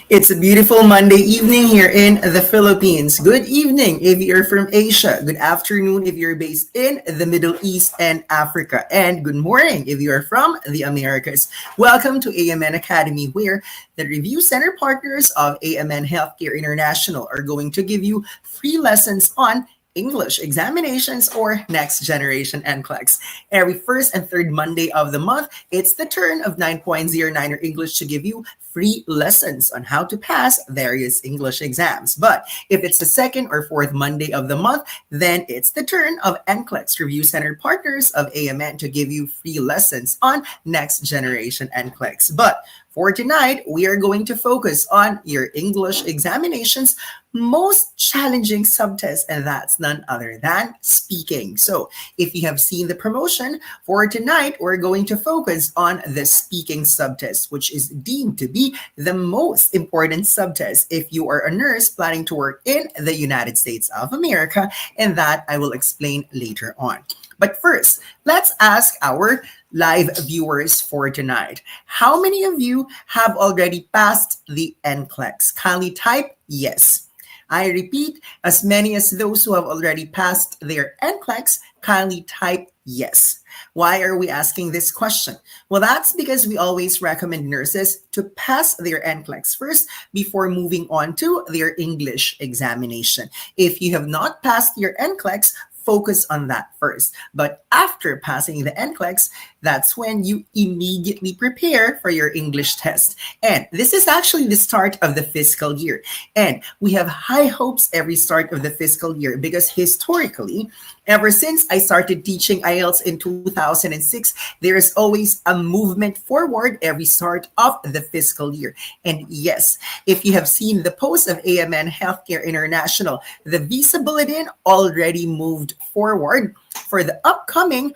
It's a beautiful Monday evening here in the Philippines. Good evening if you're from Asia. Good afternoon if you're based in the Middle East and Africa. And good morning if you're from the Americas. Welcome to AMN Academy, where the review center partners of AMN Healthcare International are going to give you free lessons on English examinations or next generation NCLEX. Every first and third Monday of the month, it's the turn of 9.09er English to give you free lessons on how to pass various English exams. But if it's the second or fourth Monday of the month, then it's the turn of NCLEX Review Center partners of AMN to give you free lessons on next generation NCLEX. But for tonight, we are going to focus on your English examinations most challenging subtest, and that's none other than speaking. So if you have seen the promotion for tonight, we're going to focus on the speaking subtest, which is deemed to be the most important subtest if you are a nurse planning to work in the United States of America, and that I will explain later on. But first, let's ask our live viewers for tonight. How many of you have already passed the NCLEX? Kindly type yes. I repeat, as many as those who have already passed their NCLEX, kindly type yes. Why are we asking this question? Well, that's because we always recommend nurses to pass their NCLEX first before moving on to their English examination. If you have not passed your NCLEX, focus on that first. But after passing the NCLEX, that's when you immediately prepare for your English test. And this is actually the start of the fiscal year. And we have high hopes every start of the fiscal year because historically, ever since I started teaching IELTS in 2006, there is always a movement forward every start of the fiscal year. And yes, if you have seen the post of AMN Healthcare International, the visa bulletin already moved forward for the upcoming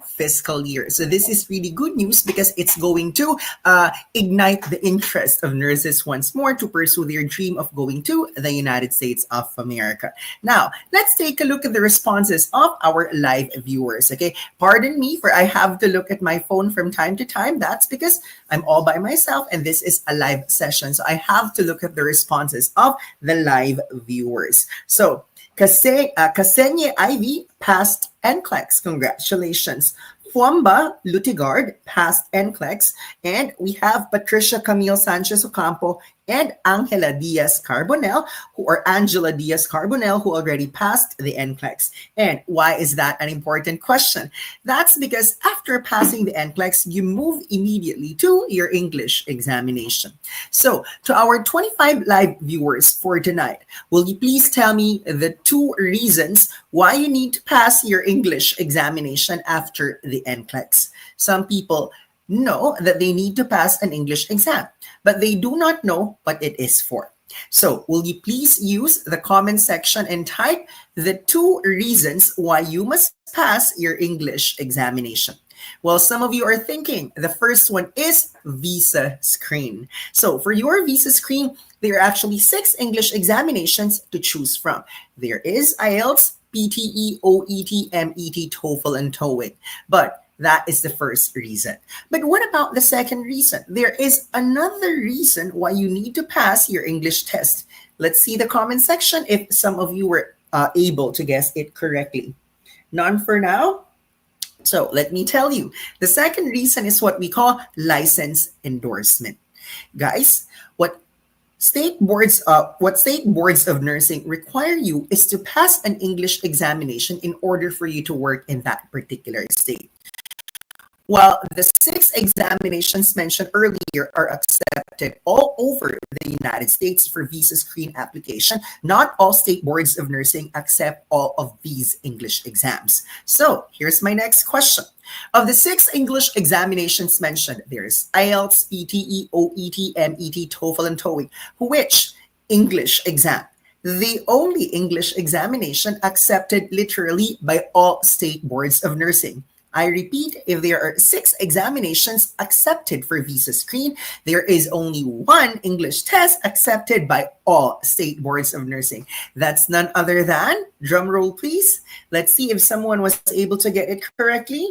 fiscal year. So this is really good news because it's going to ignite the interest of nurses once more to pursue their dream of going to the United States of America. Now, let's take a look at the responses of our live viewers. Okay, pardon me for I have to look at my phone from time to time. That's because I'm all by myself and this is a live session. So I have to look at the responses of the live viewers. So Kasenye Ivy passed NCLEX. Congratulations. Fuamba Lutigard passed NCLEX. And we have Patricia Camille Sanchez Ocampo and Angela Diaz Carbonell, who already passed the NCLEX. And why is that an important question? That's because after passing the NCLEX, you move immediately to your English examination. So to our 25 live viewers for tonight, will you please tell me the 2 reasons why you need to pass your English examination after the NCLEX? Some people know that they need to pass an English exam, but they do not know what it is for. So will you please use the comment section and type the 2 reasons why you must pass your English examination? Well, some of you are thinking the first one is visa screen. So for your visa screen, there are actually 6 English examinations to choose from. There is IELTS, PTE, OET, MET, TOEFL, and TOEIC. But that is the first reason. But what about the second reason? There is another reason why you need to pass your English test. Let's see the comment section if some of you were able to guess it correctly. None for now? So let me tell you. The second reason is what we call license endorsement. Guys, what state boards of nursing require you is to pass an English examination in order for you to work in that particular state. While the 6 examinations mentioned earlier are accepted all over the United States for visa screen application, not all state boards of nursing accept all of these English exams. So here's my next question. Of the 6 English examinations mentioned, there's IELTS, PTE, OET, MET, TOEFL, and TOEIC. Which English exam? The only English examination accepted literally by all state boards of nursing. I repeat, if there are 6 examinations accepted for visa screen, there is only 1 English test accepted by all state boards of nursing. That's none other than, drum roll please, let's see if someone was able to get it correctly.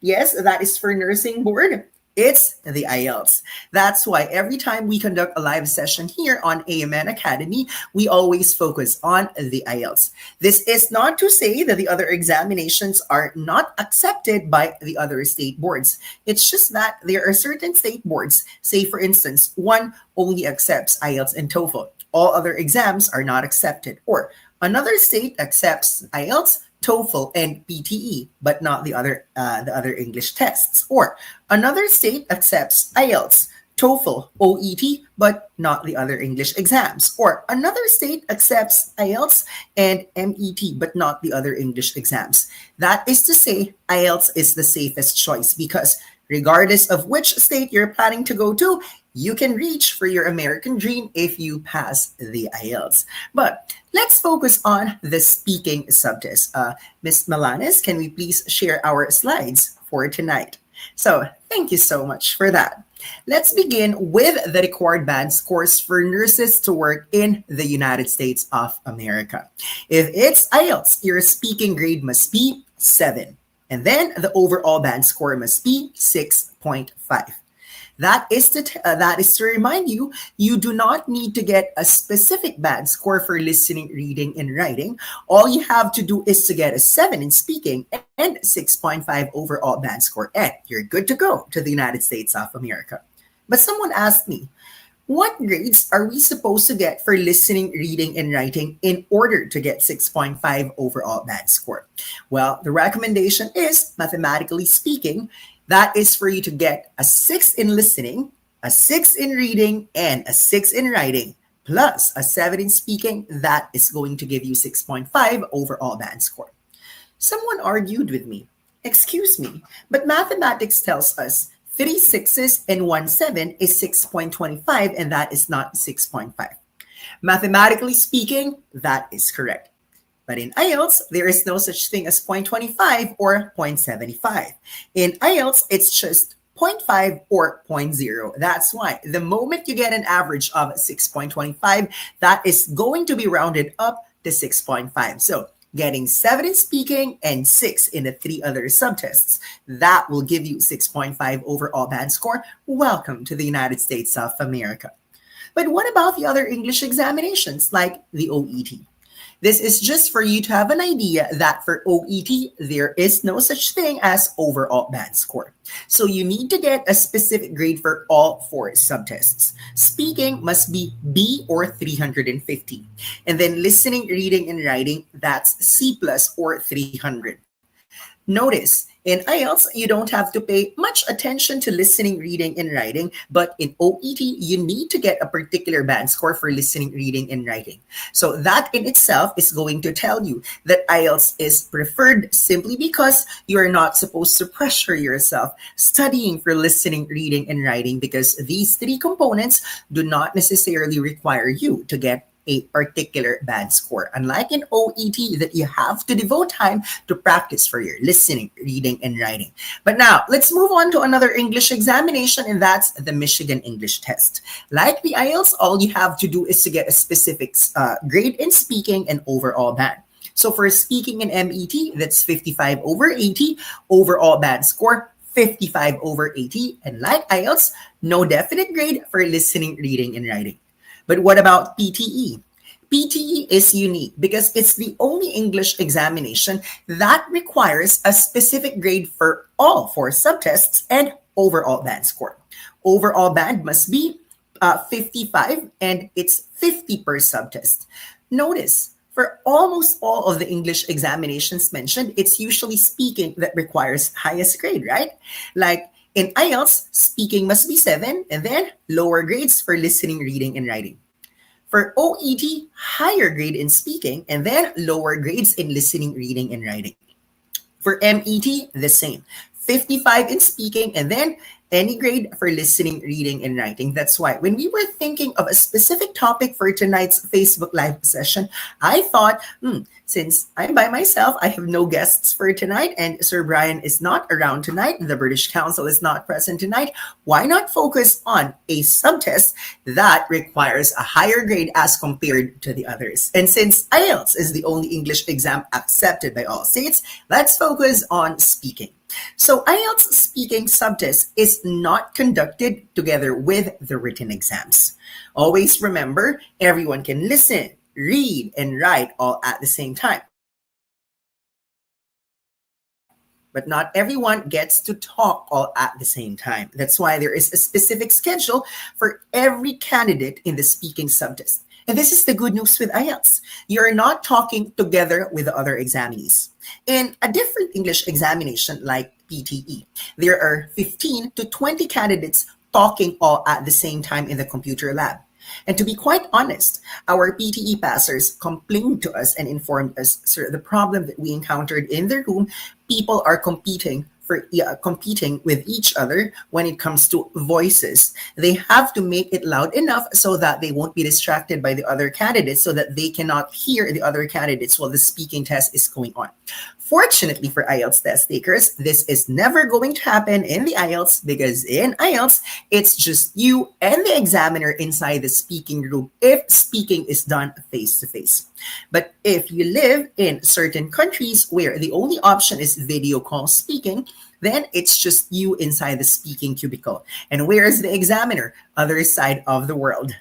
Yes, that is for nursing board. It's the IELTS. That's why every time we conduct a live session here on AMN Academy, we always focus on the IELTS. This is not to say that the other examinations are not accepted by the other state boards. It's just that there are certain state boards, say for instance, one only accepts IELTS and TOEFL. All other exams are not accepted. Or another state accepts IELTS, TOEFL, and PTE, but not the other English tests. Or another state accepts IELTS, TOEFL, OET, but not the other English exams. Or another state accepts IELTS and MET, but not the other English exams. That is to say, IELTS is the safest choice because regardless of which state you're planning to go to, you can reach for your American dream if you pass the IELTS. But let's focus on the speaking subtest. Ms. Malanes, can we please share our slides for tonight? So thank you so much for that. Let's begin with the required band scores for nurses to work in the United States of America. If it's IELTS, your speaking grade must be 7. And then the overall band score must be 6.5. That is to remind you, you do not need to get a specific band score for listening, reading, and writing. All you have to do is to get a 7 in speaking and 6.5 overall band score, and you're good to go to the United States of America. But someone asked me, what grades are we supposed to get for listening, reading, and writing in order to get 6.5 overall band score? Well, the recommendation is, mathematically speaking, that is for you to get a 6 in listening, a 6 in reading, and a 6 in writing, plus a 7 in speaking. That is going to give you 6.5 overall band score. Someone argued with me, excuse me, but mathematics tells us 3 6s and 1 7 is 6.25, and that is not 6.5. Mathematically speaking, that is correct. But in IELTS, there is no such thing as 0.25 or 0.75. In IELTS, it's just 0.5 or 0.0. That's why the moment you get an average of 6.25, that is going to be rounded up to 6.5. So getting 7 in speaking and 6 in the 3 other subtests, that will give you 6.5 overall band score. Welcome to the United States of America. But what about the other English examinations like the OET? This is just for you to have an idea that for OET, there is no such thing as overall band score. So you need to get a specific grade for all 4 subtests. Speaking must be B or 350. And then listening, reading, and writing, that's C plus or 300. Notice, in IELTS, you don't have to pay much attention to listening, reading, and writing, but in OET, you need to get a particular band score for listening, reading, and writing. So that in itself is going to tell you that IELTS is preferred simply because you are not supposed to pressure yourself studying for listening, reading, and writing because these 3 components do not necessarily require you to get a particular band score. Unlike in OET that you have to devote time to practice for your listening, reading, and writing. But now, let's move on to another English examination, and that's the Michigan English Test. Like the IELTS, all you have to do is to get a specific grade in speaking and overall band. So for speaking in MET, that's 55 over 80, overall band score 55 over 80, and like IELTS, no definite grade for listening, reading, and writing. But what about PTE? PTE is unique because it's the only English examination that requires a specific grade for all 4 subtests and overall band score. Overall band must be 55 and it's 50 per subtest. Notice, for almost all of the English examinations mentioned, it's usually speaking that requires highest grade, right? Like in IELTS, speaking must be 7 and then lower grades for listening, reading, and writing. For OET, higher grade in speaking and then lower grades in listening, reading, and writing. For MET, the same. 55 in speaking and then any grade for listening, reading, and writing. That's why when we were thinking of a specific topic for tonight's Facebook Live session, I thought, since I'm by myself, I have no guests for tonight, and Sir Brian is not around tonight, the British Council is not present tonight, why not focus on a subtest that requires a higher grade as compared to the others? And since IELTS is the only English exam accepted by all states, let's focus on speaking. So IELTS speaking subtest is not conducted together with the written exams. Always remember, everyone can listen, read, and write all at the same time. But not everyone gets to talk all at the same time. That's why there is a specific schedule for every candidate in the speaking subtest. And this is the good news with IELTS. You're not talking together with the other examinees. In a different English examination like PTE, there are 15 to 20 candidates talking all at the same time in the computer lab. And to be quite honest, our PTE passers complained to us and informed us, sir, the problem that we encountered in the room, people are competing with each other when it comes to voices. They have to make it loud enough so that they won't be distracted by the other candidates, so that they cannot hear the other candidates while the speaking test is going on. Fortunately for IELTS test takers, this is never going to happen in the IELTS, because in IELTS, it's just you and the examiner inside the speaking room if speaking is done face-to-face. But if you live in certain countries where the only option is video call speaking, then it's just you inside the speaking cubicle. And where is the examiner? Other side of the world.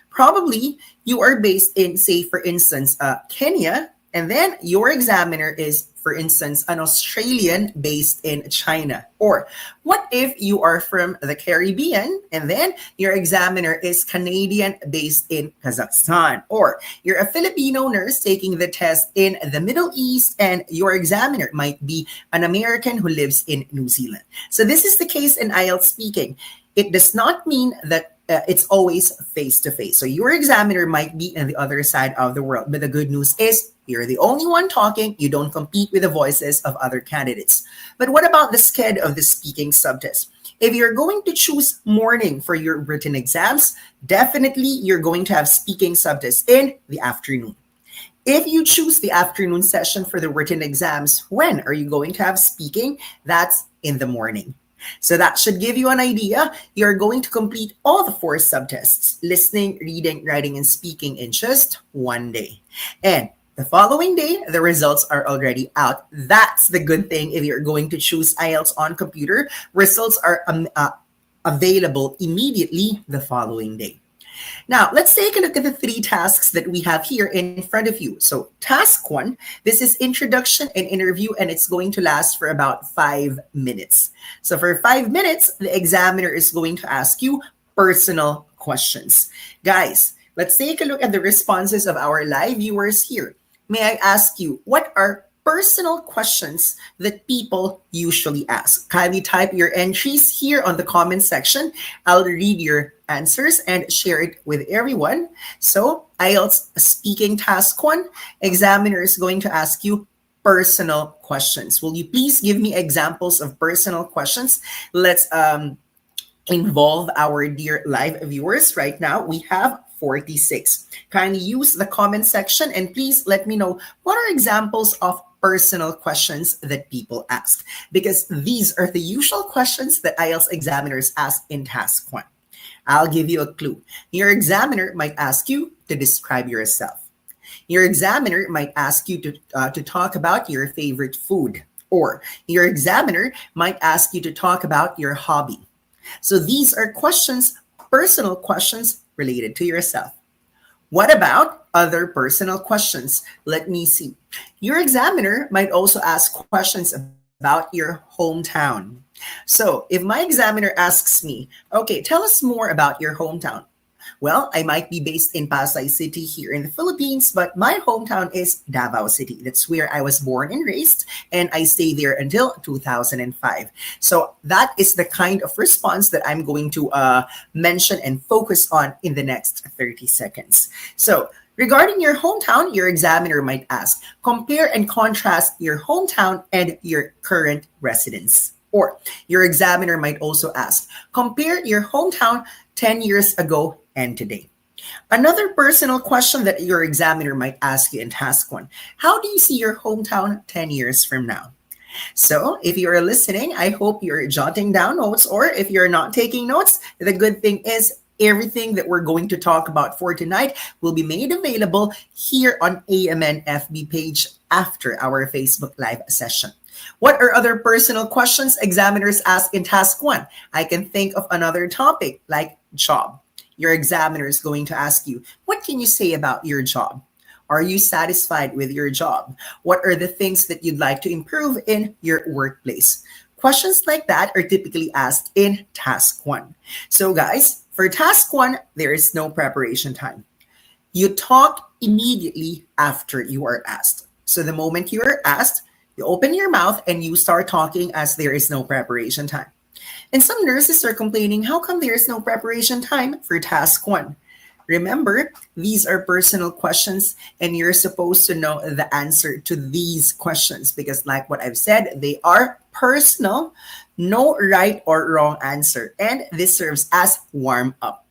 Probably you are based in, say, for instance, Kenya, and then your examiner is, for instance, an Australian based in China. Or what if you are from the Caribbean and then your examiner is Canadian based in Kazakhstan? Or you're a Filipino nurse taking the test in the Middle East and your examiner might be an American who lives in New Zealand. So this is the case in IELTS speaking. It does not mean that it's always face-to-face. So your examiner might be on the other side of the world. But the good news is you're the only one talking. You don't compete with the voices of other candidates. But what about the sched of the speaking subtest? If you're going to choose morning for your written exams, definitely you're going to have speaking subtest in the afternoon. If you choose the afternoon session for the written exams, when are you going to have speaking? That's in the morning. So that should give you an idea. You're going to complete all the 4 subtests, listening, reading, writing, and speaking in just one day. And the following day, the results are already out. That's the good thing if you're going to choose IELTS on computer. Results are available immediately the following day. Now, let's take a look at the 3 tasks that we have here in front of you. So task 1, this is introduction and interview, and it's going to last for about 5 minutes. So for 5 minutes, the examiner is going to ask you personal questions. Guys, let's take a look at the responses of our live viewers here. May I ask you, what are personal questions that people usually ask? Kindly type your entries here on the comment section. I'll read your answers and share it with everyone. So IELTS speaking task 1, examiner is going to ask you personal questions. Will you please give me examples of personal questions? Let's involve our dear live viewers. Right now, we have 46. Kindly use the comment section and please let me know what are examples of personal questions that people ask, because these are the usual questions that IELTS examiners ask in task 1. I'll give you a clue. Your examiner might ask you to describe yourself. Your examiner might ask you to talk about your favorite food, or your examiner might ask you to talk about your hobby. So these are questions, personal questions related to yourself. What about other personal questions? Let me see. Your examiner might also ask questions about your hometown. So if my examiner asks me, okay, tell us more about your hometown. Well, I might be based in Pasay City here in the Philippines, but my hometown is Davao City. That's where I was born and raised, and I stayed there until 2005. So that is the kind of response that I'm going to mention and focus on in the next 30 seconds. So regarding your hometown, your examiner might ask, compare and contrast your hometown and your current residence. Or your examiner might also ask, compare your hometown 10 years ago and today. Another personal question that your examiner might ask you in task 1, how do you see your hometown 10 years from now? So if you're listening, I hope you're jotting down notes, or if you're not taking notes, the good thing is everything that we're going to talk about for tonight will be made available here on AMN FB page after our Facebook Live session. What are other personal questions examiners ask in task 1? I can think of another topic like job. Your examiner is going to ask you, what can you say about your job? Are you satisfied with your job? What are the things that you'd like to improve in your workplace? Questions like that are typically asked in task 1. So guys, for task 1, there is no preparation time. You talk immediately after you are asked. So the moment you are asked, you open your mouth and you start talking as there is no preparation time. And some nurses are complaining, how come there is no preparation time for task 1? Remember, these are personal questions and you're supposed to know the answer to these questions because like what I've said, they are personal, no right or wrong answer. And this serves as warm up.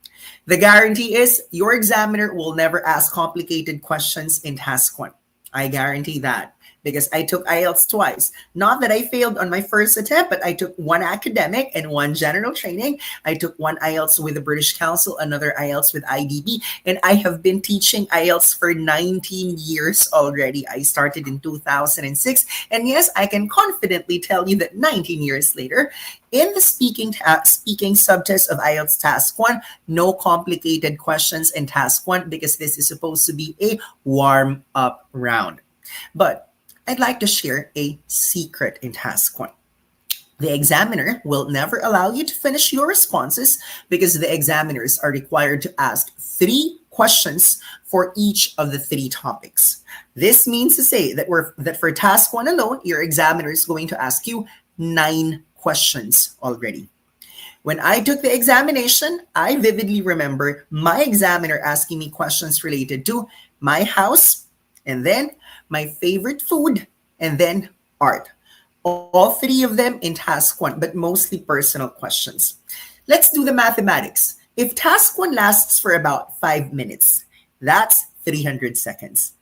The guarantee is your examiner will never ask complicated questions in task 1. I guarantee that because I took IELTS twice. Not that I failed on my first attempt, but I took one academic and one general training. I took one IELTS with the British Council, another IELTS with IDB, and I have been teaching IELTS for 19 years already. I started in 2006, and yes, I can confidently tell you that 19 years later, in the speaking subtest of IELTS Task 1, no complicated questions in Task 1 because this is supposed to be a warm-up round. But I'd like to share a secret in task 1. The examiner will never allow you to finish your responses because the examiners are required to ask 3 questions for each of the 3 topics. This means to say that for task 1 alone, your examiner is going to ask you 9 questions already. When I took the examination, I vividly remember my examiner asking me questions related to my house, and then my favorite food, and then art. All 3 of them in task 1, but mostly personal questions. Let's do the mathematics. If task 1 lasts for about 5 minutes, that's 300 seconds.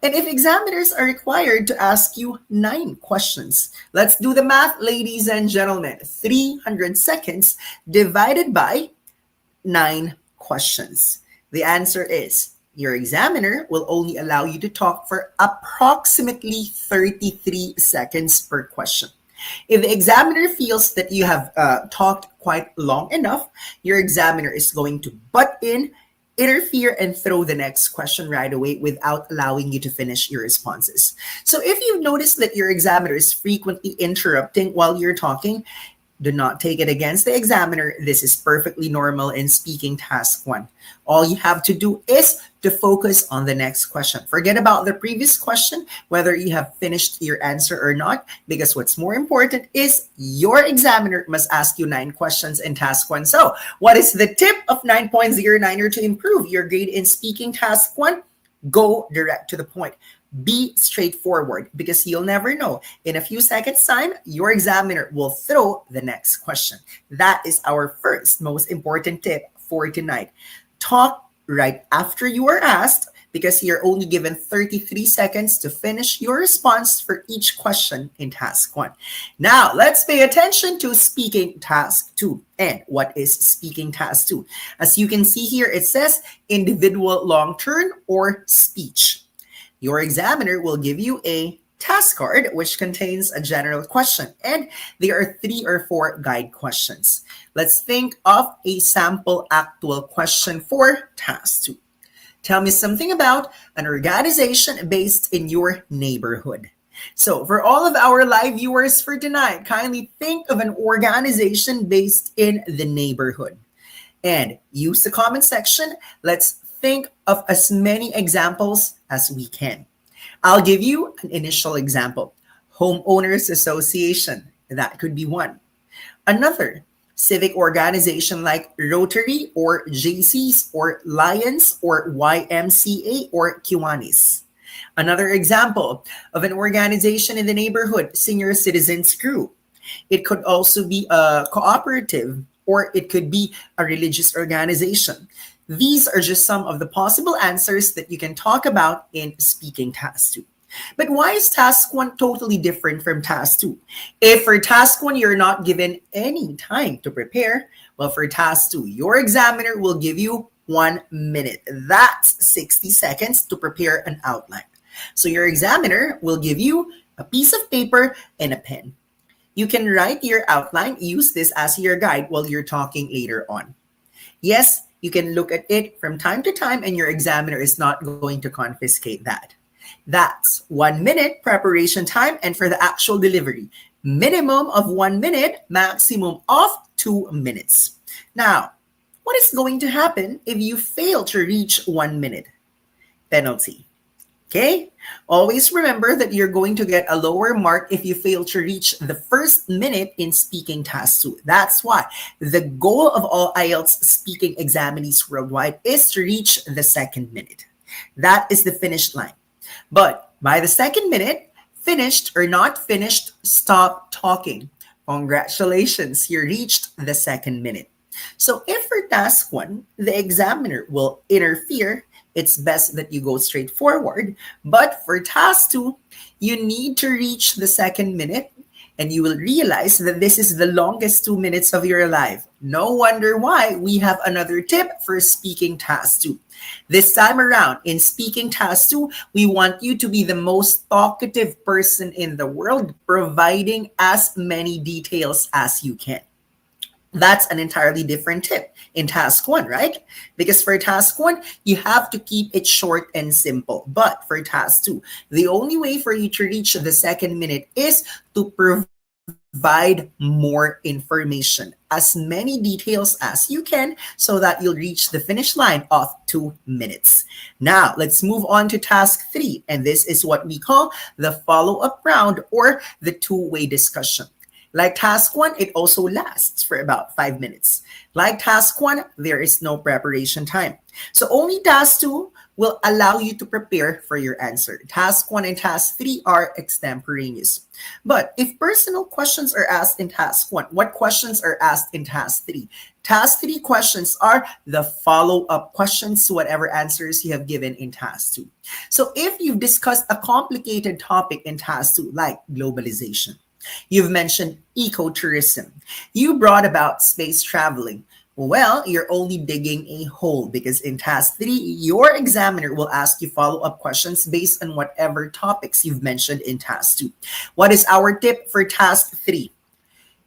And if examiners are required to ask you 9 questions, let's do the math, ladies and gentlemen. 300 seconds divided by 9 questions. The answer is your examiner will only allow you to talk for approximately 33 seconds per question. If the examiner feels that you have talked quite long enough, your examiner is going to butt in, interfere, and throw the next question right away without allowing you to finish your responses. So if you notice that your examiner is frequently interrupting while you're talking, do not take it against the examiner. This is perfectly normal in speaking task 1. All you have to do is to focus on the next question. Forget about the previous question, whether you have finished your answer or not, because what's more important is your examiner must ask you 9 questions in task 1. So what is the tip of 9.09er to improve your grade in speaking task 1? Go direct to the point. Be straightforward because you'll never know. In a few seconds' time, your examiner will throw the next question. That is our first most important tip for tonight. Talk right after you are asked because you're only given 33 seconds to finish your response for each question in task 1. Now, let's pay attention to speaking task 2. And what is speaking task 2? As you can see here, it says individual long turn or speech. Your examiner will give you a task card which contains a general question, and there are 3 or 4 guide questions. Let's think of a sample actual question for task 2. Tell me something about an organization based in your neighborhood. So for all of our live viewers for tonight, kindly think of an organization based in the neighborhood and use the comment section. Let's think of as many examples as we can. I'll give you an initial example. Homeowners Association, that could be one. Another, civic organization like Rotary or JCs or Lions or YMCA or Kiwanis. Another example of an organization in the neighborhood, senior citizens group. It could also be a cooperative or it could be a religious organization. These are just some of the possible answers that you can talk about in speaking task 2. But why is task 1 totally different from task 2? If for task 1, you're not given any time to prepare, well, for task 2, your examiner will give you 1 minute. That's 60 seconds to prepare an outline. So your examiner will give you a piece of paper, and a pen. You can write your outline, use this as your guide while you're talking later on. Yes, you can look at it from time to time, and your examiner is not going to confiscate that. That's 1 minute preparation time, and for the actual delivery, minimum of 1 minute, maximum of 2 minutes. Now, what is going to happen if you fail to reach 1 minute? Penalty. Okay? Always remember that you're going to get a lower mark if you fail to reach the first minute in speaking task 2. That's why the goal of all IELTS speaking examinees worldwide is to reach the second minute. That is the finish line. But by the second minute, finished or not finished, stop talking. Congratulations, you reached the second minute. So if for task 1, the examiner will interfere, it's best that you go straight forward. But for task 2, you need to reach the second minute, and you will realize that this is the longest 2 minutes of your life. No wonder why we have another tip for speaking task 2. This time around, in speaking task 2, we want you to be the most talkative person in the world, providing as many details as you can. That's an entirely different tip in task 1, right? Because for task 1, you have to keep it short and simple. But for task 2, the only way for you to reach the second minute is to provide more information, as many details as you can, so that you'll reach the finish line of 2 minutes. Now, let's move on to task 3. And this is what we call the follow-up round, or the two-way discussion. Like task 1, it also lasts for about 5 minutes. Like task 1, there is no preparation time. So only task 2 will allow you to prepare for your answer. Task 1 and task 3 are extemporaneous. But if personal questions are asked in task 1, what questions are asked in task 3? Task 3 questions are the follow-up questions to whatever answers you have given in task 2. So if you've discussed a complicated topic in task 2, like globalization, you've mentioned ecotourism, you brought about space traveling, well, you're only digging a hole, because in task 3, your examiner will ask you follow-up questions based on whatever topics you've mentioned in task 2. What is our tip for task 3?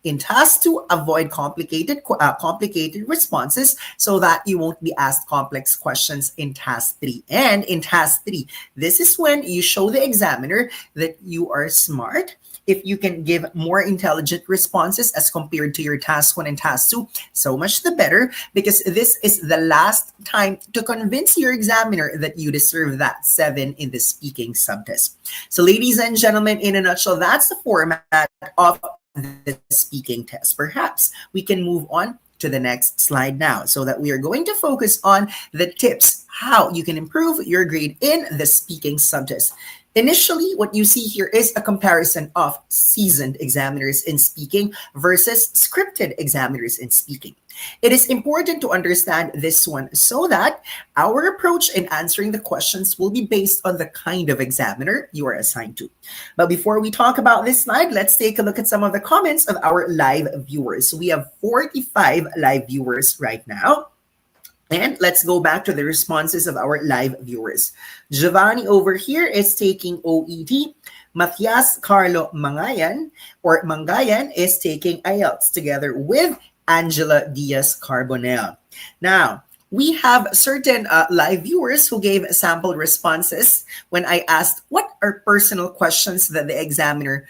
In task 2, avoid complicated responses so that you won't be asked complex questions in task 3. And in task 3, this is when you show the examiner that you are smart. If you can give more intelligent responses as compared to your task 1 and task 2, so much the better, because this is the last time to convince your examiner that you deserve that 7 in the speaking subtest. So ladies and gentlemen, in a nutshell, that's the format of the speaking test. Perhaps we can move on to the next slide now, so that we are going to focus on the tips, how you can improve your grade in the speaking subtest. Initially, what you see here is a comparison of seasoned examiners in speaking versus scripted examiners in speaking. It is important to understand this one so that our approach in answering the questions will be based on the kind of examiner you are assigned to. But before we talk about this slide, let's take a look at some of the comments of our live viewers. We have 45 live viewers right now. And let's go back to the responses of our live viewers. Giovanni over here is taking OET. Matias Carlo Mangayan is taking IELTS together with Angela Diaz Carbonell. Now, we have certain live viewers who gave sample responses when I asked what are personal questions that the examiner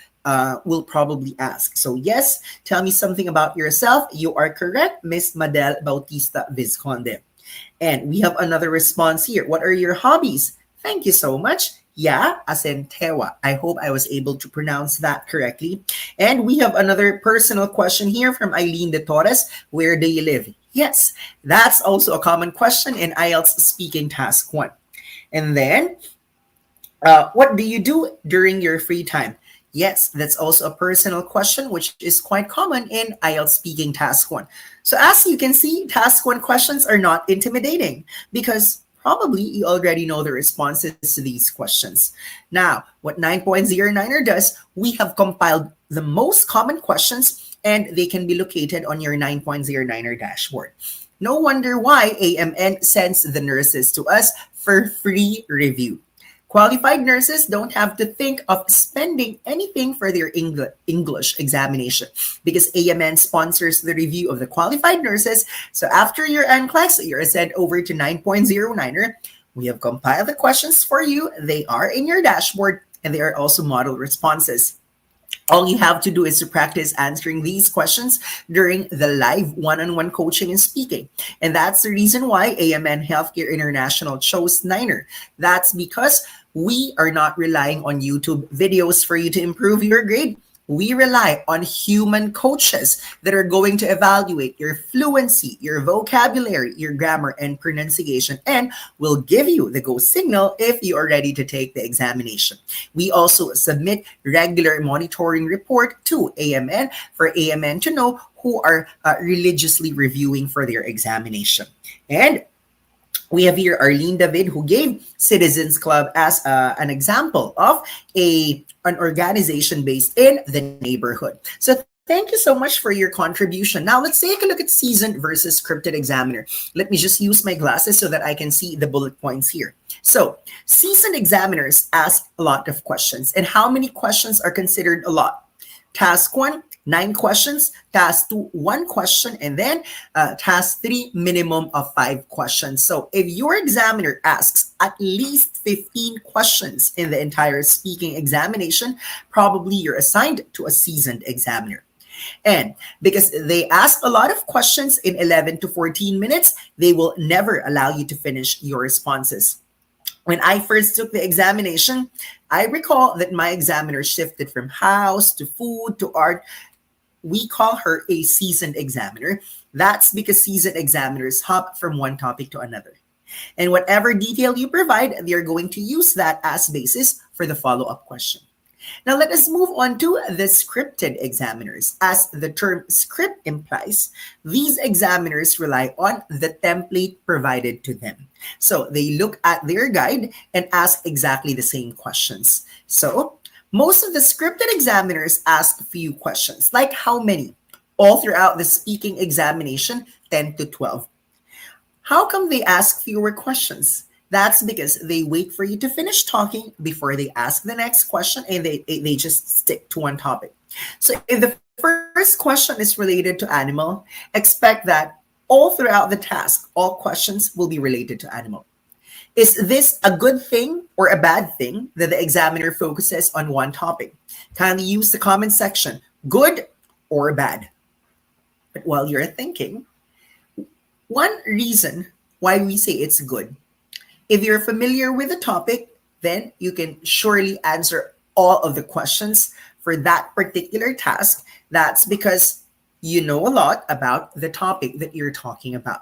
will probably ask. So yes, tell me something about yourself. You are correct, Miss Madel Bautista Vizconde. And we have another response here. What are your hobbies? Thank you so much. Yeah, as in Tewa. I hope I was able to pronounce that correctly. And we have another personal question here from Eileen de Torres. Where do you live? Yes, that's also a common question in IELTS speaking task 1. And then, what do you do during your free time? Yes, that's also a personal question, which is quite common in IELTS speaking task 1. So as you can see, task 1 questions are not intimidating because probably you already know the responses to these questions. Now, what 9.09er does, we have compiled the most common questions and they can be located on your 9.09er dashboard. No wonder why AMN sends the nurses to us for free review. Qualified nurses don't have to think of spending anything for their English examination because AMN sponsors the review of the qualified nurses. So after your NCLEX, you're sent over to 9.09er. We have compiled the questions for you. They are in your dashboard and they are also model responses. All you have to do is to practice answering these questions during the live one-on-one coaching and speaking. And that's the reason why AMN Healthcare International chose Niner. That's because we are not relying on YouTube videos for you to improve your grade. We rely on human coaches that are going to evaluate your fluency, your vocabulary, your grammar, and pronunciation, and will give you the go signal if you are ready to take the examination. We also submit regular monitoring report to AMN for AMN to know who are religiously reviewing for their examination. And we have here Arlene David, who gave Citizens Club as an example of an organization based in the neighborhood. So thank you so much for your contribution. Now let's take a look at seasoned versus scripted examiner. Let me just use my glasses so that I can see the bullet points here. So seasoned examiners ask a lot of questions. And how many questions are considered a lot? Task 1, 9 questions. Task 2, 1 question. And then task 3, minimum of 5 questions. So if your examiner asks at least 15 questions in the entire speaking examination, probably you're assigned to a seasoned examiner. And because they ask a lot of questions in 11 to 14 minutes, they will never allow you to finish your responses. When I first took the examination, I recall that my examiner shifted from house to food to art. We call her a seasoned examiner. That's because seasoned examiners hop from one topic to another. And whatever detail you provide, they're going to use that as basis for the follow-up question. Now let us move on to the scripted examiners. As the term script implies, these examiners rely on the template provided to them. So they look at their guide and ask exactly the same questions. So most of the scripted examiners ask few questions, like how many? All throughout the speaking examination, 10 to 12. How come they ask fewer questions? That's because they wait for you to finish talking before they ask the next question, and they just stick to one topic. So if the first question is related to animal, expect that all throughout the task, all questions will be related to animal. Is this a good thing or a bad thing that the examiner focuses on one topic? Kindly use the comment section, good or bad. But while you're thinking, one reason why we say it's good, if you're familiar with the topic, then you can surely answer all of the questions for that particular task. That's because you know a lot about the topic that you're talking about.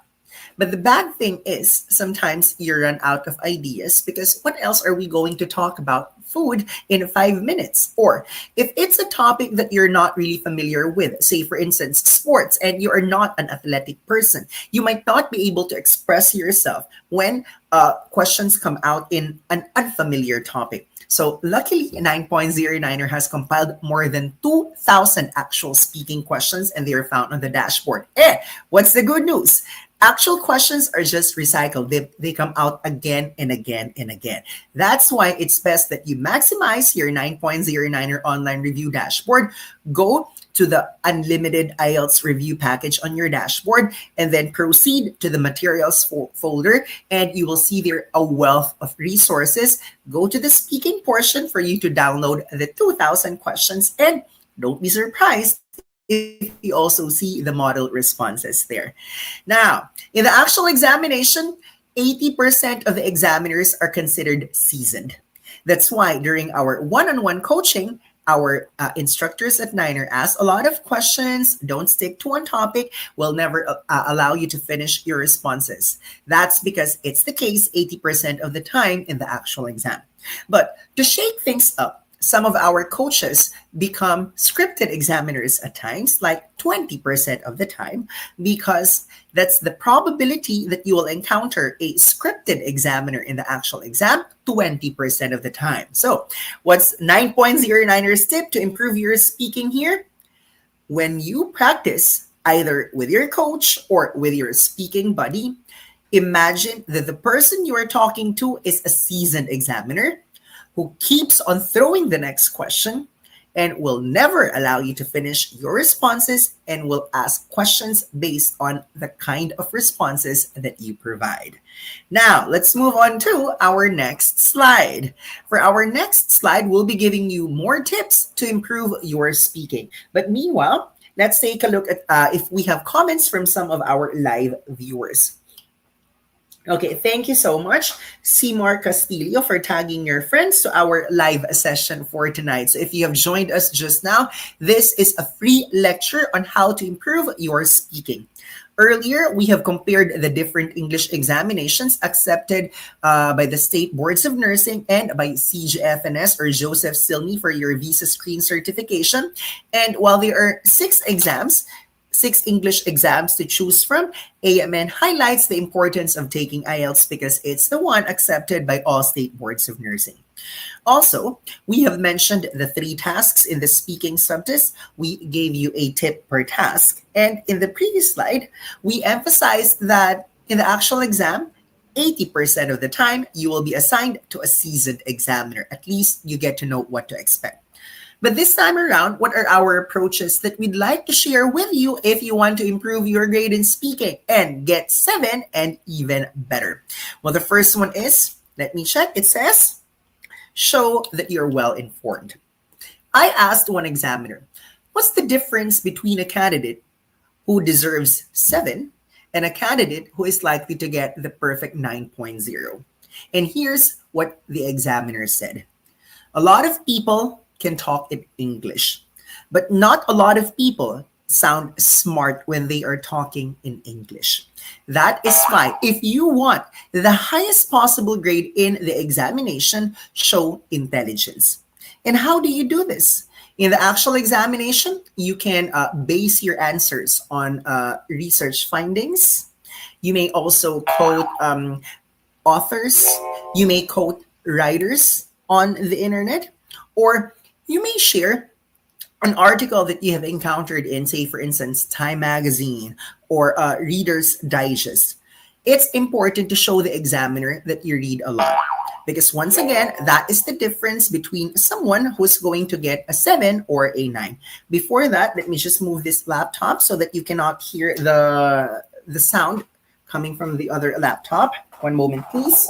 But the bad thing is sometimes you run out of ideas because what else are we going to talk about food in 5 minutes? Or if it's a topic that you're not really familiar with, say for instance, sports, and you are not an athletic person, you might not be able to express yourself when questions come out in an unfamiliar topic. So luckily, 9.09er has compiled more than 2,000 actual speaking questions, and they are found on the dashboard. What's the good news? Actual questions are just recycled. They come out again and again and again. That's why it's best that you maximize your 9.09er online review dashboard. Go to the unlimited IELTS review package on your dashboard and then proceed to the materials folder, and you will see there a wealth of resources. Go to the speaking portion for you to download the 2,000 questions, and don't be surprised if you also see the model responses there. Now, in the actual examination, 80% of the examiners are considered seasoned. That's why during our one-on-one coaching, our instructors at Niner ask a lot of questions, don't stick to one topic, will never allow you to finish your responses. That's because it's the case 80% of the time in the actual exam. But to shake things up, some of our coaches become scripted examiners at times, like 20% of the time, because that's the probability that you will encounter a scripted examiner in the actual exam 20% of the time. So what's 9.09er's tip to improve your speaking here? When you practice either with your coach or with your speaking buddy, imagine that the person you are talking to is a seasoned examiner. who keeps on throwing the next question and will never allow you to finish your responses and will ask questions based on the kind of responses that you provide. Now, let's move on to our next slide. For our next slide, we'll be giving you more tips to improve your speaking. But meanwhile, let's take a look at if we have comments from some of our live viewers. Okay, thank you so much, Seymour Castillo, for tagging your friends to our live session for tonight. So if you have joined us just now, this is a free lecture on how to improve your speaking. Earlier, we have compared the different English examinations accepted by the state boards of nursing and by CGFNS or Joseph Silney for your visa screen certification. And while there are six English exams to choose from, AMN highlights the importance of taking IELTS because it's the one accepted by all state boards of nursing. Also, we have mentioned the 3 tasks in the speaking subtest. We gave you a tip per task. And in the previous slide, we emphasized that in the actual exam, 80% of the time, you will be assigned to a seasoned examiner. At least you get to know what to expect. But this time around, what are our approaches that we'd like to share with you if you want to improve your grade in speaking and get 7 and even better? Well, the first one is, let me check, it says, show that you're well informed. I asked one examiner, what's the difference between a candidate who deserves 7 and a candidate who is likely to get the perfect 9.0? And here's what the examiner said. A lot of people can talk in English, but not a lot of people sound smart when they are talking in English. That is why if you want the highest possible grade in the examination, show intelligence. And how do you do this? In the actual examination, you can base your answers on research findings. You may also quote authors. You may quote writers on the internet, or you may share an article that you have encountered in, say, for instance, Time Magazine or Reader's Digest. It's important to show the examiner that you read a lot. Because once again, that is the difference between someone who's going to get a 7 or a 9. Before that, let me just move this laptop so that you cannot hear the sound coming from the other laptop. One moment, please.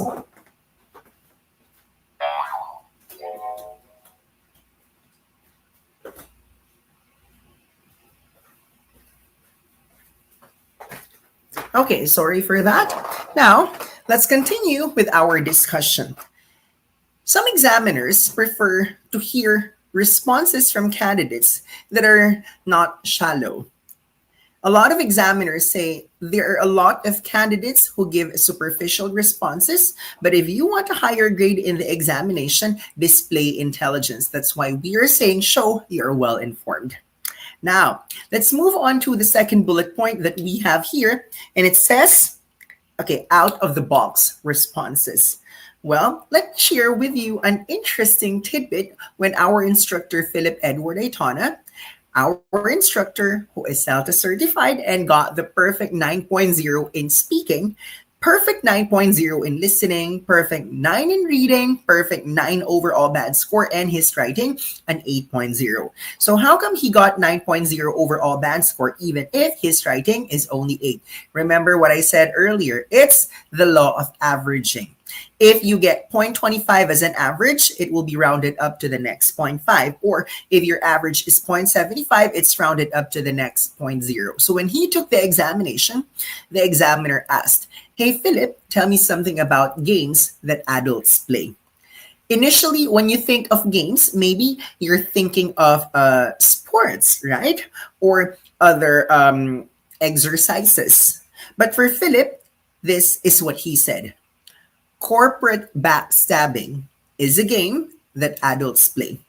Okay, sorry for that. Now, let's continue with our discussion. Some examiners prefer to hear responses from candidates that are not shallow. A lot of examiners say there are a lot of candidates who give superficial responses, but if you want a higher grade in the examination, display intelligence. That's why we are saying show you're well informed. Now, let's move on to the second bullet point that we have here. And it says, okay, out of the box responses. Well, let's share with you an interesting tidbit when our instructor, Philip Edward Aitona, our instructor who is CELTA certified and got the perfect 9.0 in speaking, perfect 9.0 in listening, perfect 9 in reading, perfect 9 overall bad score, and his writing, an 8.0. So how come he got 9.0 overall bad score even if his writing is only 8? Remember what I said earlier, it's the law of averaging. If you get 0.25 as an average, it will be rounded up to the next 0.5. Or if your average is 0.75, it's rounded up to the next 0.0. So when he took the examination, the examiner asked, hey, Philip, tell me something about games that adults play. Initially, when you think of games, maybe you're thinking of sports, right? Or other exercises. But for Philip, this is what he said. Corporate backstabbing is a game that adults play.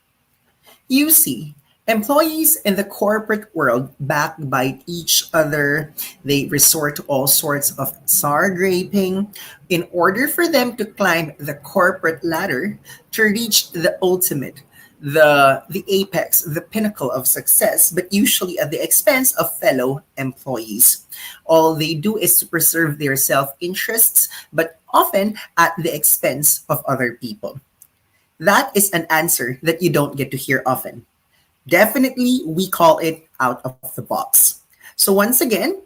You see, employees in the corporate world backbite each other. They resort to all sorts of sour graping in order for them to climb the corporate ladder to reach the ultimate, the apex, the pinnacle of success, but usually at the expense of fellow employees. All they do is to preserve their self-interests, but often at the expense of other people. That is an answer that you don't get to hear often. Definitely, we call it out of the box. So, once again,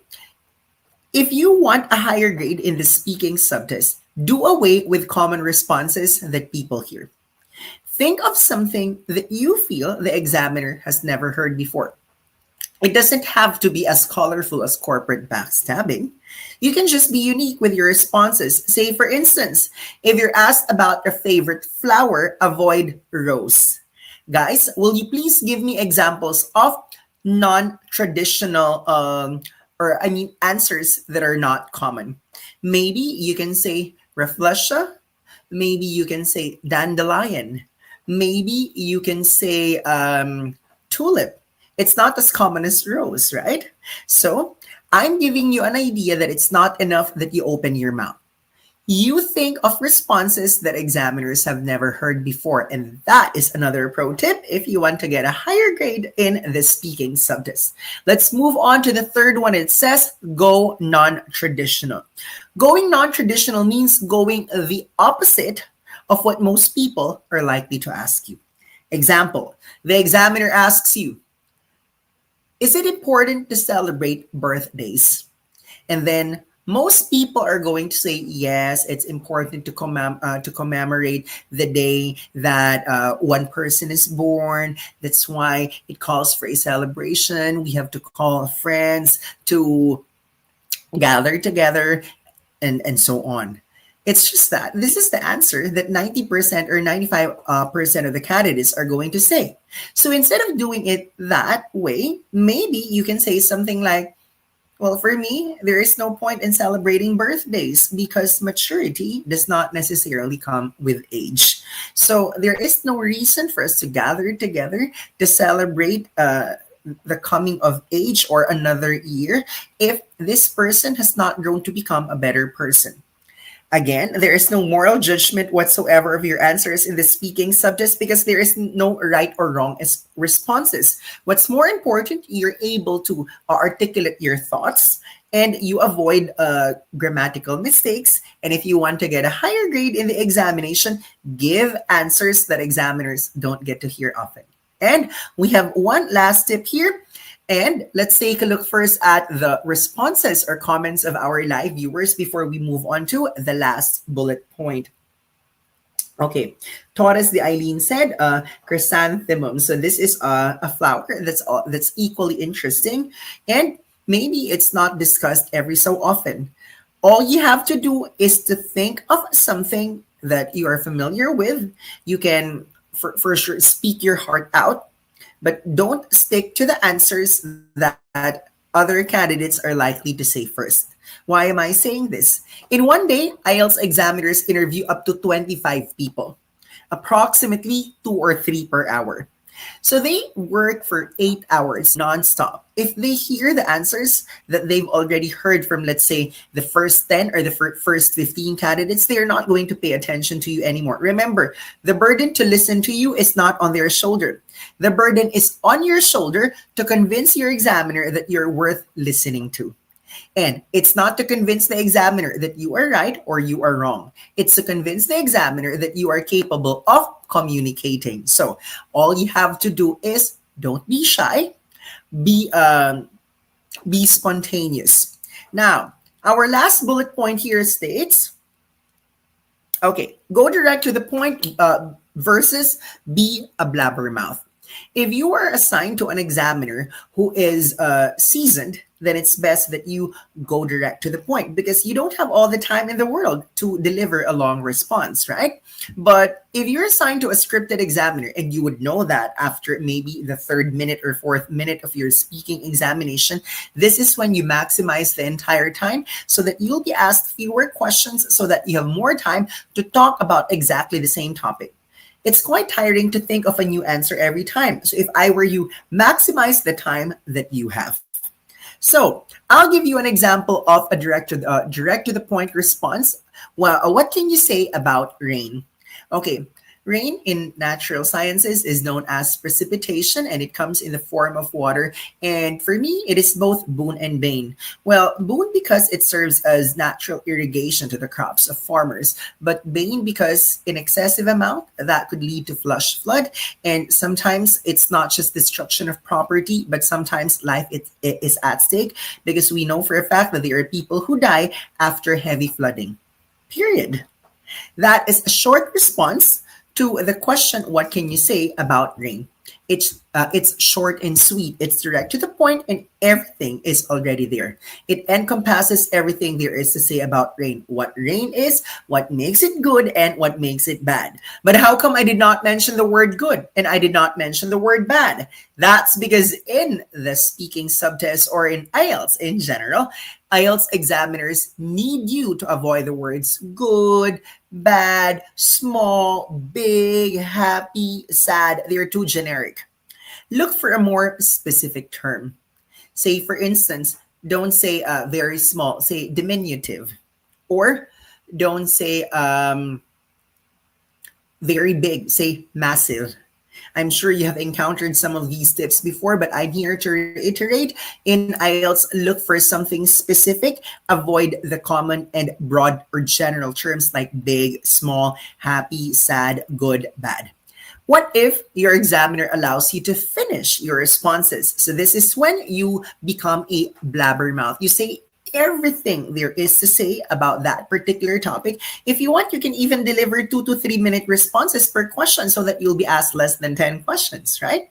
if you want a higher grade in the speaking subtest, do away with common responses that people hear. Think of something that you feel the examiner has never heard before. It doesn't have to be as colorful as corporate backstabbing. You can just be unique with your responses. Say, for instance, if you're asked about your favorite flower, avoid rose. Guys, will you please give me examples of non-traditional answers that are not common? Maybe you can say rafflesia. Maybe you can say dandelion. Maybe you can say tulip. It's not as common as rose, right? So I'm giving you an idea that it's not enough that you open your mouth. You think of responses that examiners have never heard before. And that is another pro tip if you want to get a higher grade in the speaking subtest. Let's move on to the third one. It says go non-traditional. Going non-traditional means going the opposite of what most people are likely to ask you. Example, the examiner asks you, is it important to celebrate birthdays? And then most people are going to say, yes, it's important to commemorate the day that one person is born. That's why it calls for a celebration. We have to call friends to gather together and so on. It's just that this is the answer that 90% or 95% of the candidates are going to say. So instead of doing it that way, maybe you can say something like, well, for me, there is no point in celebrating birthdays because maturity does not necessarily come with age. So there is no reason for us to gather together to celebrate the coming of age or another year if this person has not grown to become a better person. Again, there is no moral judgment whatsoever of your answers in the speaking subject because there is no right or wrong responses. What's more important, you're able to articulate your thoughts and you avoid grammatical mistakes. And if you want to get a higher grade in the examination, give answers that examiners don't get to hear often. And we have one last tip here. And let's take a look first at the responses or comments of our live viewers before we move on to the last bullet point. Okay, Taurus the Eileen said chrysanthemum. So this is a flower that's equally interesting, and maybe it's not discussed every so often. All you have to do is to think of something that you are familiar with. You can for sure speak your heart out, but don't stick to the answers that other candidates are likely to say first. Why am I saying this? In one day, IELTS examiners interview up to 25 people, approximately 2 or 3 per hour. So they work for 8 hours nonstop. If they hear the answers that they've already heard from, let's say, the first 10 or the first 15 candidates, they are not going to pay attention to you anymore. Remember, the burden to listen to you is not on their shoulder. The burden is on your shoulder to convince your examiner that you're worth listening to. And it's not to convince the examiner that you are right or you are wrong. It's to convince the examiner that you are capable of communicating. So all you have to do is don't be shy, be spontaneous. Now, our last bullet point here states, okay, go direct to the point versus be a blabbermouth. If you are assigned to an examiner who is seasoned, then it's best that you go direct to the point because you don't have all the time in the world to deliver a long response, right? But if you're assigned to a scripted examiner, and you would know that after maybe the 3rd minute or 4th minute of your speaking examination, this is when you maximize the entire time so that you'll be asked fewer questions so that you have more time to talk about exactly the same topic. It's quite tiring to think of a new answer every time. So if I were you, maximize the time that you have. So I'll give you an example of a direct to the point response. Well, what can you say about rain? Okay, Rain in natural sciences is known as precipitation, and it comes in the form of water. And for me, it is both boon and bane. Well, boon because it serves as natural irrigation to the crops of farmers, but bane because in excessive amount that could lead to flash flood. And sometimes it's not just destruction of property, but sometimes life it is at stake because we know for a fact that there are people who die after heavy flooding. Period. That is a short response to the question, what can you say about rain? It's short and sweet. It's direct to the point, and everything is already there. It encompasses everything there is to say about rain. What rain is, what makes it good, and what makes it bad. But how come I did not mention the word good and I did not mention the word bad? That's because in the speaking subtest or in IELTS in general, IELTS examiners need you to avoid the words good, bad, small, big, happy, sad. They're too generic. Look for a more specific term. Say, for instance, don't say very small, say diminutive. Or don't say very big, say massive. I'm sure you have encountered some of these tips before, but I'm here to reiterate. In IELTS, look for something specific. Avoid the common and broad or general terms like big, small, happy, sad, good, bad. What if your examiner allows you to finish your responses? So this is when you become a blabbermouth. You say everything there is to say about that particular topic. If you want, you can even deliver 2 to 3 minute responses per question so that you'll be asked less than 10 questions, right?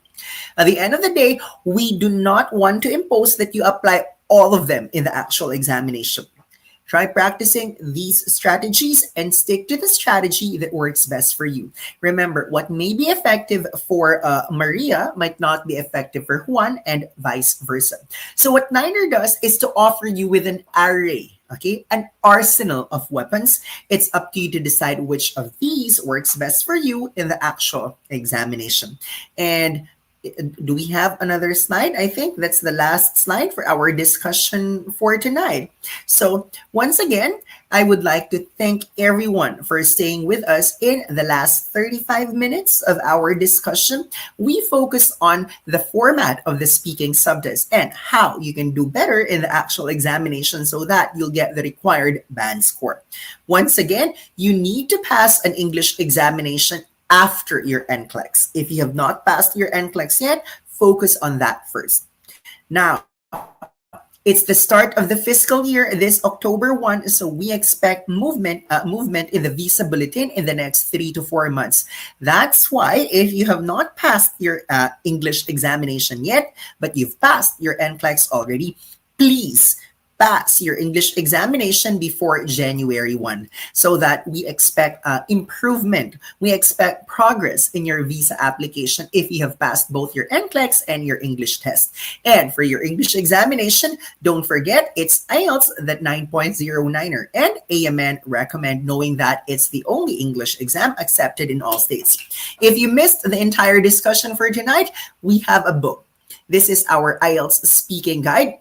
At the end of the day, we do not want to impose that you apply all of them in the actual examination. Try practicing these strategies and stick to the strategy that works best for you. Remember, what may be effective for Maria might not be effective for Juan and vice versa. So what Niner does is to offer you with an array, okay, an arsenal of weapons. It's up to you to decide which of these works best for you in the actual examination. And do we have another slide? I think that's the last slide for our discussion for tonight. So once again, I would like to thank everyone for staying with us in the last 35 minutes of our discussion. We focused on the format of the speaking subtest and how you can do better in the actual examination so that you'll get the required band score. Once again, you need to pass an English examination after your NCLEX. If you have not passed your NCLEX yet, focus on that first. Now, it's the start of the fiscal year this October 1, so we expect movement in the visa bulletin in the next 3 to 4 months. That's why if you have not passed your English examination yet, but you've passed your NCLEX already, please pass your English examination before January 1 so that we expect improvement. We expect progress in your visa application if you have passed both your NCLEX and your English test. And for your English examination, don't forget it's IELTS that 9.09er and AMN recommend, knowing that it's the only English exam accepted in all states. If you missed the entire discussion for tonight, we have a book. This is our IELTS speaking guide.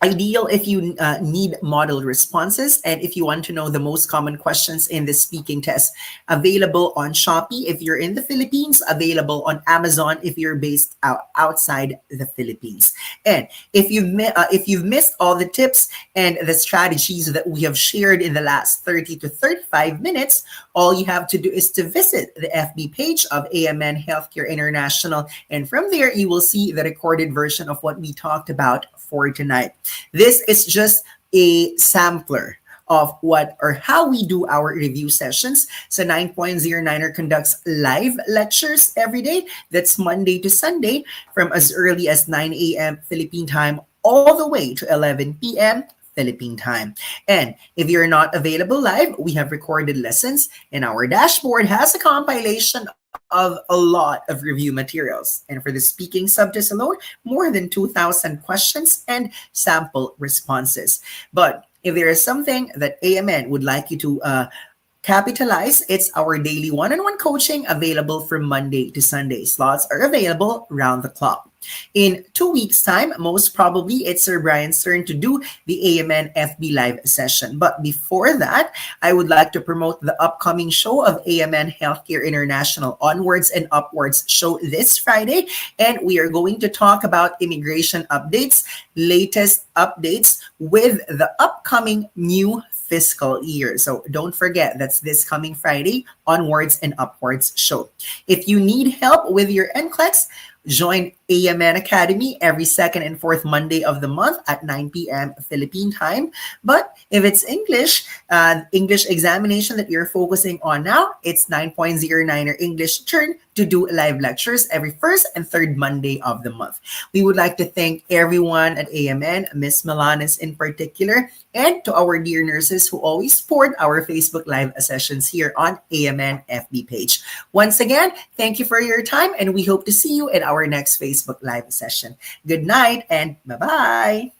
Ideal if you need model responses and if you want to know the most common questions in the speaking test. Available on Shopee if you're in the Philippines, available on Amazon if you're based outside the Philippines. And if you've missed all the tips and the strategies that we have shared in the last 30 to 35 minutes, all you have to do is to visit the FB page of AMN Healthcare International, and from there you will see the recorded version of what we talked about for tonight. This is just a sampler of what or how we do our review sessions. So 9.09er conducts live lectures every day. That's Monday to Sunday from as early as 9 a.m. Philippine time all the way to 11 p.m. Philippine time. And if you're not available live, we have recorded lessons and our dashboard has a compilation of a lot of review materials. And for the speaking subtest alone, more than 2,000 questions and sample responses. But if there is something that AMN would like you to capitalize, it's our daily one-on-one coaching available from Monday to Sunday. Slots are available round the clock. In 2 weeks' time, most probably it's Sir Brian's turn to do the AMN FB Live session. But before that, I would like to promote the upcoming show of AMN Healthcare International Onwards and Upwards show this Friday. And we are going to talk about immigration updates, latest updates with the upcoming new fiscal year. So don't forget, that's this coming Friday, Onwards and Upwards show. If you need help with your NCLEX, join AMN Academy every second and fourth Monday of the month at 9 p.m. Philippine time. But if it's English examination that you're focusing on now, it's 9.09 or English turn to do live lectures every first and third Monday of the month. We would like to thank everyone at AMN, Miss Milanes in particular, and to our dear nurses who always support our Facebook Live sessions here on AMN FB page. Once again, thank you for your time, and we hope to see you in our next Facebook Live session. Good night and bye-bye.